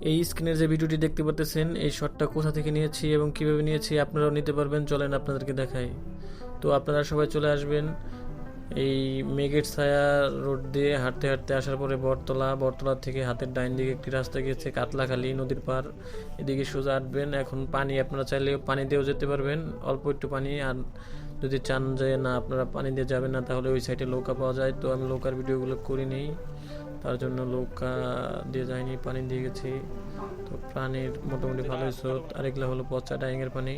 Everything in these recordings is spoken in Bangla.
এই স্ক্রিনের যে ভিডিওটি দেখতে পাচ্ছেন এই শটটা কোথা থেকে নিয়েছি এবং কিভাবে নিয়েছি আপনারাও নিতে পারবেন। চলেন আপনাদেরকে দেখাই। তো আপনারা সবাই চলে আসবেন এই মেঘের ছায়া রোড দিয়ে হাঁটতে হাঁটতে আসার পরে বটতলা থেকে হাতের ডাইন দিকে একটি রাস্তা গিয়েছে কাতলাখালী নদীর পার, এদিকে সোজা হাঁটবেন। এখন পানি আপনারা চাইলে পানি দিয়েও যেতে পারবেন, অল্প একটু পানি। আর যদি চান যে না আপনারা পানি দিয়ে যাবেন না, তাহলে ওই সাইডে নৌকা পাওয়া যায়। তো আমি নৌকার ভিডিওগুলো করিনি, তার জন্য নৌকা দিয়ে যাইনি, পানি দিয়ে গেছি। তো পানির মোটামুটি ভালোই স্রোত। আর এগুলো হলো পচা ডাইংয়ের পানি।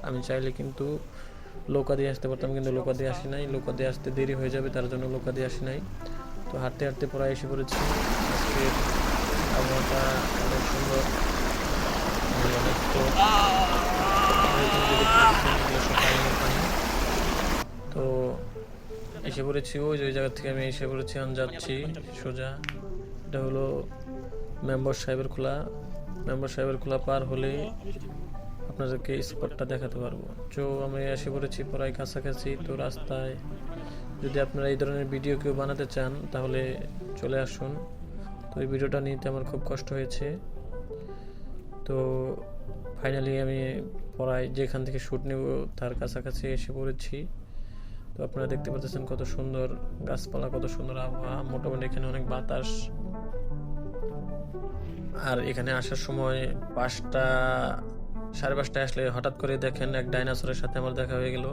আমি চাইলে কিন্তু নৌকা দিয়ে আসতে পারতাম, কিন্তু নৌকা দিয়ে আসি নাই। নৌকা দিয়ে আসতে দেরি হয়ে যাবে, তার জন্য নৌকা দিয়ে আসি নাই। তো হাঁটতে হাঁটতে প্রায় এসে পড়েছি। আজকের আবহাওয়াটা অনেক সুন্দর, অনেক স্রোত। তো এসে পড়েছি ওই জায়গা থেকে আমি এসে পড়েছি, আমি যাচ্ছি সোজা। এটা হলো মেম্বার সাহেবের খোলা পার হলে আপনাদেরকে স্পটটা দেখাতে পারবো। তো আমি এসে পড়েছি প্রায় কাছাকাছি। তো রাস্তায় যদি আপনারা এই ধরনের ভিডিও কেউ বানাতে চান তাহলে চলে আসুন। তো এই ভিডিওটা নিতে আমার খুব কষ্ট হয়েছে। তো ফাইনালি আমি প্রায় যেখান থেকে শ্যুট নেব তার কাছাকাছি এসে পড়েছি। তো আপনারা দেখতে পাচ্ছেন কত সুন্দর গাছপালা, কত সুন্দর আবহাওয়া। মোটামুটি এখানে অনেক বাতাস। আর এখানে আসার সময় 5টা সাড়ে 5টায় আসলে হঠাৎ করে দেখেন এক ডাইনোসরের সাথে আমার দেখা হয়ে গেল।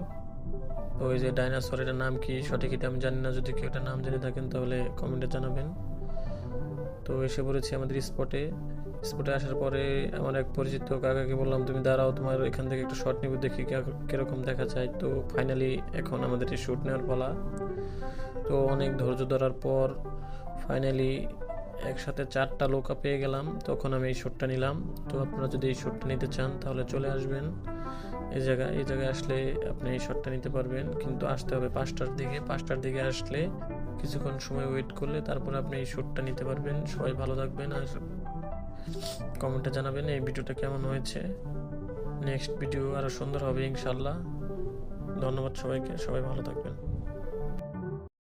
তো ওই যে ডাইনোসরের নাম কি সঠিক এটা আমি জানি না, যদি কেউ একটা নাম জেনে থাকেন তাহলে কমেন্টে জানাবেন। তো এসে পড়েছি আমাদের স্পটে আসার পরে আমার এক পরিচিত কাকাকে বললাম তুমি দাঁড়াও, তোমার এখান থেকে একটা শট নিব, দেখি কিরকম দেখা যায়। তো ফাইনালি এখন আমাদের এই শ্যুট নেওয়ার পালা। তো অনেক ধৈর্য ধরার পর ফাইনালি একসাথে 4টা নৌকা পেয়ে গেলাম, তখন আমি এই শ্যুটটা নিলাম। তো আপনারা যদি এই শ্যুটটা নিতে চান তাহলে চলে আসবেন এই জায়গায় আসলে আপনি এই শটটা নিতে পারবেন, কিন্তু আসতে হবে 5টার দিকে আসলে কিছুক্ষণ সময় ওয়েট করলে তারপরে আপনি এই শ্যুটটা নিতে পারবেন। সবাই ভালো থাকবেন আর কমেন্টে জানাবেন এই ভিডিওটা কেমন হয়েছে। নেক্সট ভিডিও আরো সুন্দর হবে ইনশাল্লাহ। ধন্যবাদ সবাইকে, সবাই ভালো থাকবেন।